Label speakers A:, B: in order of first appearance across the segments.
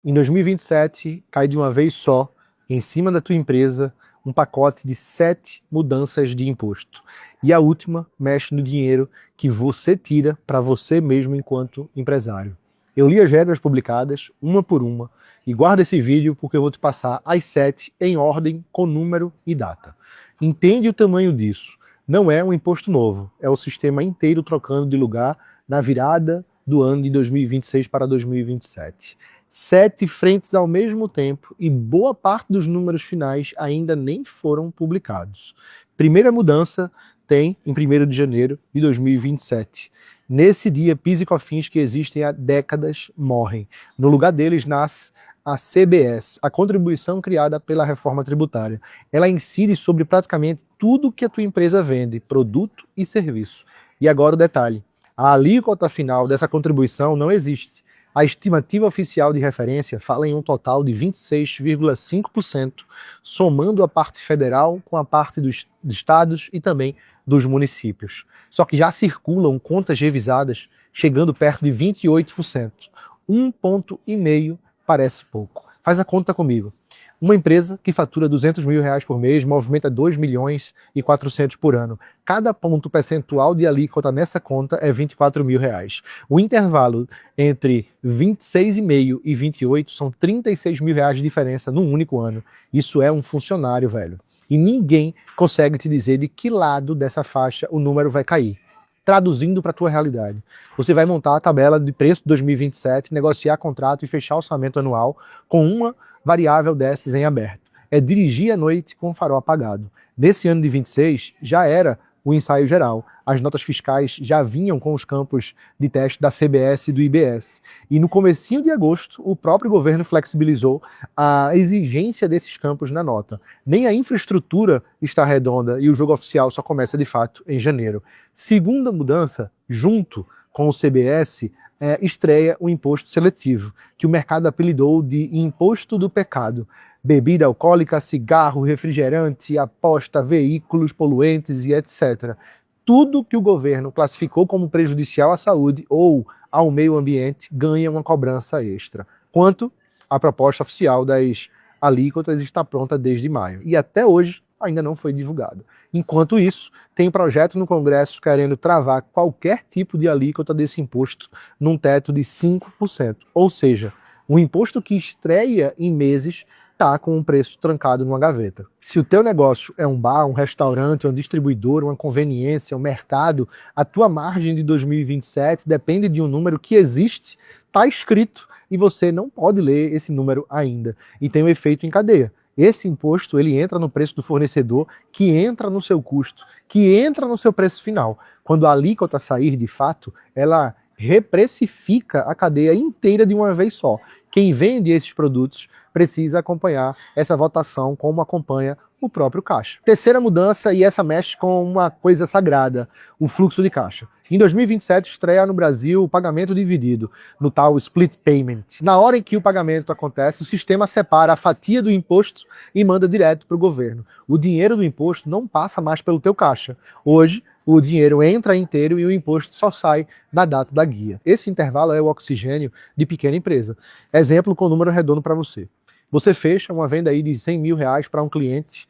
A: Em 2027, cai de uma vez só, em cima da tua empresa, um pacote de 7 mudanças de imposto. E a última mexe no dinheiro que você tira para você mesmo enquanto empresário. Eu li as regras publicadas, uma por uma, e guarda esse vídeo porque eu vou te passar as 7 em ordem com número e data. Entende o tamanho disso? Não é um imposto novo, é o sistema inteiro trocando de lugar na virada do ano de 2026 para 2027. 7 frentes ao mesmo tempo e boa parte dos números finais ainda nem foram publicados. Primeira mudança tem em 1º de janeiro de 2027. Nesse dia, PIS e COFINS que existem há décadas morrem. No lugar deles nasce a CBS, a contribuição criada pela reforma tributária. Ela incide sobre praticamente tudo que a tua empresa vende, produto e serviço. E agora o detalhe, a alíquota final dessa contribuição não existe. A estimativa oficial de referência fala em um total de 26,5%, somando a parte federal com a parte dos estados e também dos municípios. Só que já circulam contas revisadas chegando perto de 28%. 1,5 ponto parece pouco. Faz a conta comigo. Uma empresa que fatura R$200 mil por mês movimenta 2 milhões e 400 por ano. Cada ponto percentual de alíquota nessa conta é R$24 mil. O intervalo entre 26,5 e 28 são R$36 mil de diferença num único ano. Isso é um funcionário, velho. E ninguém consegue te dizer de que lado dessa faixa o número vai cair. Traduzindo para a tua realidade. Você vai montar a tabela de preço de 2027, negociar contrato e fechar orçamento anual com uma variável dessas em aberto. É dirigir à noite com o farol apagado. Nesse ano de 26, já era o ensaio geral. As notas fiscais já vinham com os campos de teste da CBS e do IBS. E no comecinho de agosto, o próprio governo flexibilizou a exigência desses campos na nota. Nem a infraestrutura está redonda e o jogo oficial só começa de fato em janeiro. Segunda mudança, junto com o CBS, estreia o imposto seletivo, que o mercado apelidou de imposto do pecado. Bebida alcoólica, cigarro, refrigerante, aposta, veículos poluentes e etc. Tudo que o governo classificou como prejudicial à saúde ou ao meio ambiente ganha uma cobrança extra. Quanto a proposta oficial das alíquotas está pronta desde maio e até hoje ainda não foi divulgada. Enquanto isso, tem projeto no Congresso querendo travar qualquer tipo de alíquota desse imposto num teto de 5%. Ou seja, um imposto que estreia em meses está com um preço trancado numa gaveta. Se o teu negócio é um bar, um restaurante, um distribuidor, uma conveniência, um mercado, a tua margem de 2027 depende de um número que existe, está escrito, e você não pode ler esse número ainda. E tem um efeito em cadeia. Esse imposto ele entra no preço do fornecedor, que entra no seu custo, que entra no seu preço final. Quando a alíquota sair de fato, ela reprecifica a cadeia inteira de uma vez só. Quem vende esses produtos precisa acompanhar essa votação como acompanha o próprio caixa. Terceira mudança, e essa mexe com uma coisa sagrada, o fluxo de caixa. Em 2027 estreia no Brasil o pagamento dividido, no tal split payment. Na hora em que o pagamento acontece, o sistema separa a fatia do imposto e manda direto para o governo. O dinheiro do imposto não passa mais pelo teu caixa. Hoje, o dinheiro entra inteiro e o imposto só sai na data da guia. Esse intervalo é o oxigênio de pequena empresa. Exemplo com número redondo para você. Você fecha uma venda aí de R$100 mil para um cliente,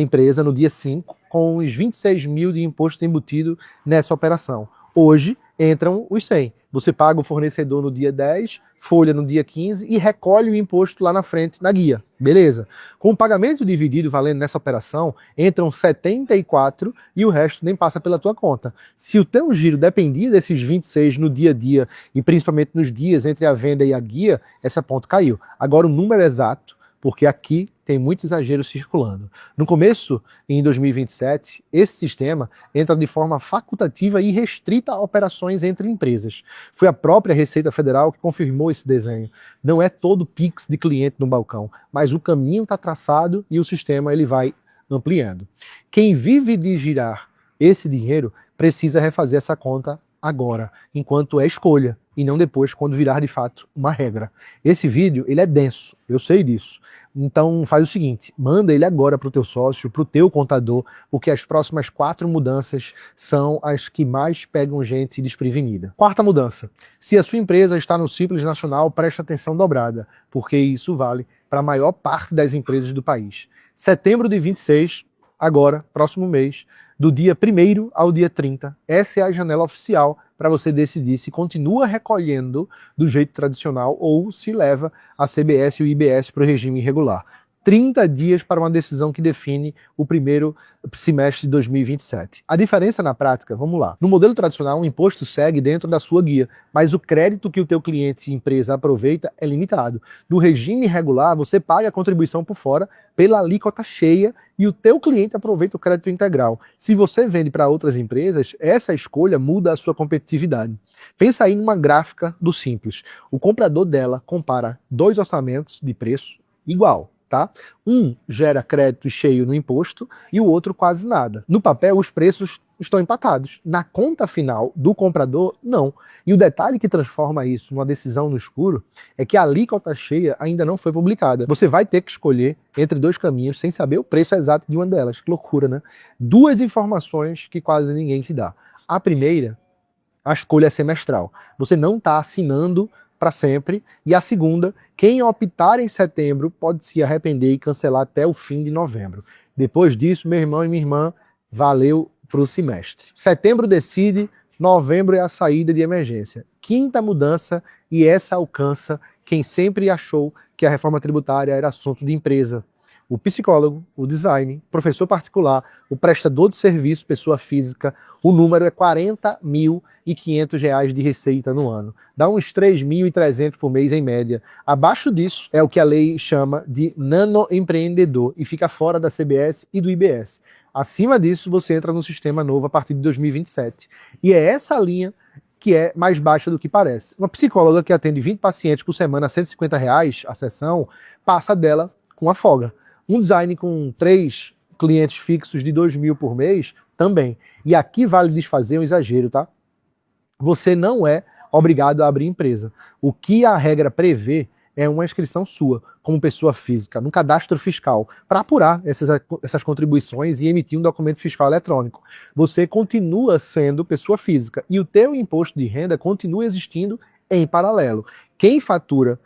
A: empresa, no dia 5, com os 26 mil de imposto embutido nessa operação. Hoje entram os 100. Você paga o fornecedor no dia 10, folha no dia 15 e recolhe o imposto lá na frente na guia. Beleza. Com o pagamento dividido valendo nessa operação, entram 74 e o resto nem passa pela tua conta. Se o teu giro dependia desses 26 no dia a dia e principalmente nos dias entre a venda e a guia, essa ponta caiu. Agora o número exato, porque aqui tem muito exagero circulando. No começo, em 2027, esse sistema entra de forma facultativa e restrita a operações entre empresas. Foi a própria Receita Federal que confirmou esse desenho. Não é todo Pix de cliente no balcão, mas o caminho está traçado e o sistema ele vai ampliando. Quem vive de girar esse dinheiro precisa refazer essa conta agora, enquanto é escolha, e não depois, quando virar de fato uma regra. Esse vídeo, ele é denso, eu sei disso. Então faz o seguinte, manda ele agora para o teu sócio, para o teu contador, porque as próximas 4 mudanças são as que mais pegam gente desprevenida. Quarta mudança, se a sua empresa está no Simples Nacional, preste atenção dobrada, porque isso vale para a maior parte das empresas do país. Setembro de 26, agora, próximo mês, do dia 1º ao dia 30, essa é a janela oficial para você decidir se continua recolhendo do jeito tradicional ou se leva a CBS e o IBS para o regime irregular. 30 dias para uma decisão que define o primeiro semestre de 2027. A diferença na prática, vamos lá. No modelo tradicional, o imposto segue dentro da sua guia, mas o crédito que o teu cliente e empresa aproveita é limitado. No regime regular, você paga a contribuição por fora pela alíquota cheia e o teu cliente aproveita o crédito integral. Se você vende para outras empresas, essa escolha muda a sua competitividade. Pensa aí numa gráfica do Simples. O comprador dela compara 2 orçamentos de preço igual. Tá? Um gera crédito cheio no imposto e o outro quase nada. No papel, os preços estão empatados. Na conta final do comprador, não. E o detalhe que transforma isso numa decisão no escuro é que a alíquota cheia ainda não foi publicada. Você vai ter que escolher entre 2 caminhos sem saber o preço exato de uma delas. Que loucura, né? 2 informações que quase ninguém te dá. A primeira, a escolha é semestral. Você não está assinando para sempre. E a segunda, quem optar em setembro pode se arrepender e cancelar até o fim de novembro. Depois disso, meu irmão e minha irmã, valeu para o semestre. Setembro decide, novembro é a saída de emergência. Quinta mudança, e essa alcança quem sempre achou que a reforma tributária era assunto de empresa. O psicólogo, o design, o professor particular, o prestador de serviço, pessoa física, o número é R$ 40.500 de receita no ano. Dá uns 3.300 por mês em média. Abaixo disso é o que a lei chama de nanoempreendedor e fica fora da CBS e do IBS. Acima disso, você entra no sistema novo a partir de 2027. E é essa linha que é mais baixa do que parece. Uma psicóloga que atende 20 pacientes por semana a R$ 150 a sessão, passa dela com a folga. Um design com 3 clientes fixos de 2.000 por mês, também. E aqui vale desfazer um exagero, tá? Você não é obrigado a abrir empresa. O que a regra prevê é uma inscrição sua, como pessoa física, no cadastro fiscal, para apurar essas contribuições e emitir um documento fiscal eletrônico. Você continua sendo pessoa física e o teu imposto de renda continua existindo em paralelo. Quem fatura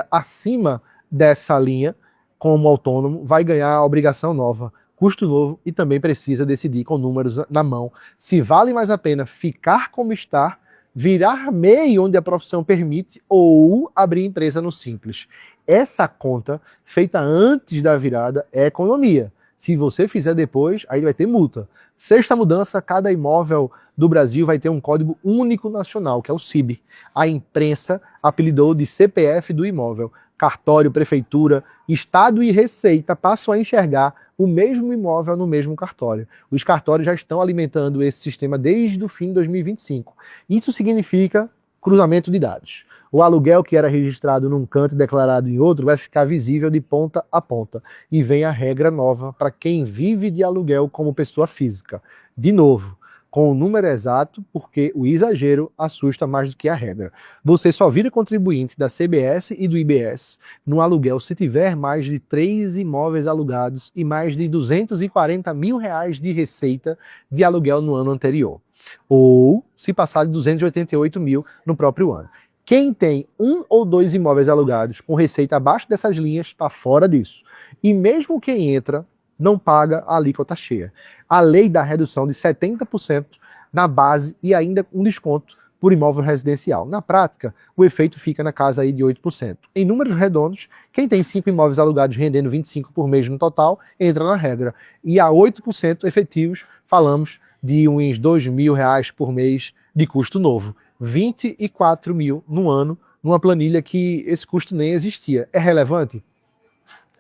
A: acima dessa linha, como autônomo, vai ganhar a obrigação nova, custo novo e também precisa decidir com números na mão se vale mais a pena ficar como está, virar MEI onde a profissão permite ou abrir empresa no Simples. Essa conta, feita antes da virada, é economia. Se você fizer depois, aí vai ter multa. Sexta mudança, cada imóvel do Brasil vai ter um código único nacional, que é o CIB. A imprensa apelidou de CPF do imóvel. Cartório, prefeitura, Estado e Receita passam a enxergar o mesmo imóvel no mesmo cartório. Os cartórios já estão alimentando esse sistema desde o fim de 2025. Isso significa cruzamento de dados. O aluguel que era registrado num canto e declarado em outro vai ficar visível de ponta a ponta. E vem a regra nova para quem vive de aluguel como pessoa física. De novo, com o número exato, porque o exagero assusta mais do que a regra. Você só vira contribuinte da CBS e do IBS no aluguel se tiver mais de 3 imóveis alugados e mais de R$ 240 mil de receita de aluguel no ano anterior. Ou se passar de 288 mil no próprio ano. Quem tem 1 ou 2 imóveis alugados com receita abaixo dessas linhas está fora disso. E mesmo quem entra não paga a alíquota cheia. A lei dá redução de 70% na base e ainda um desconto por imóvel residencial. Na prática, o efeito fica na casa aí de 8%. Em números redondos, quem tem 5 imóveis alugados rendendo 25 por mês no total, entra na regra. E a 8% efetivos, falamos de uns R$ 2.000 por mês de custo novo. 24 mil no ano, numa planilha que esse custo nem existia. É relevante?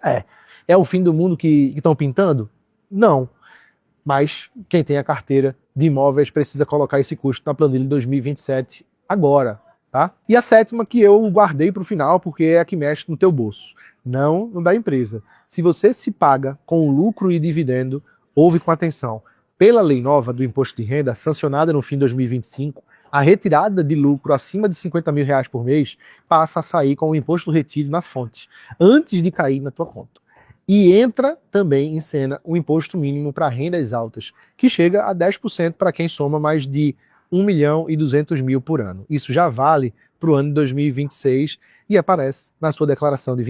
A: É. É o fim do mundo que estão pintando? Não. Mas quem tem a carteira de imóveis precisa colocar esse custo na planilha de 2027 agora, tá? E a sétima que eu guardei para o final, porque é a que mexe no teu bolso, não da empresa. Se você se paga com lucro e dividendo, ouve com atenção. Pela lei nova do imposto de renda, sancionada no fim de 2025, A retirada de lucro acima de R$50 mil por mês passa a sair com o imposto retido na fonte, antes de cair na tua conta. E entra também em cena o imposto mínimo para rendas altas, que chega a 10% para quem soma mais de 1.200.000 por ano. Isso já vale para o ano de 2026 e aparece na sua declaração de 20.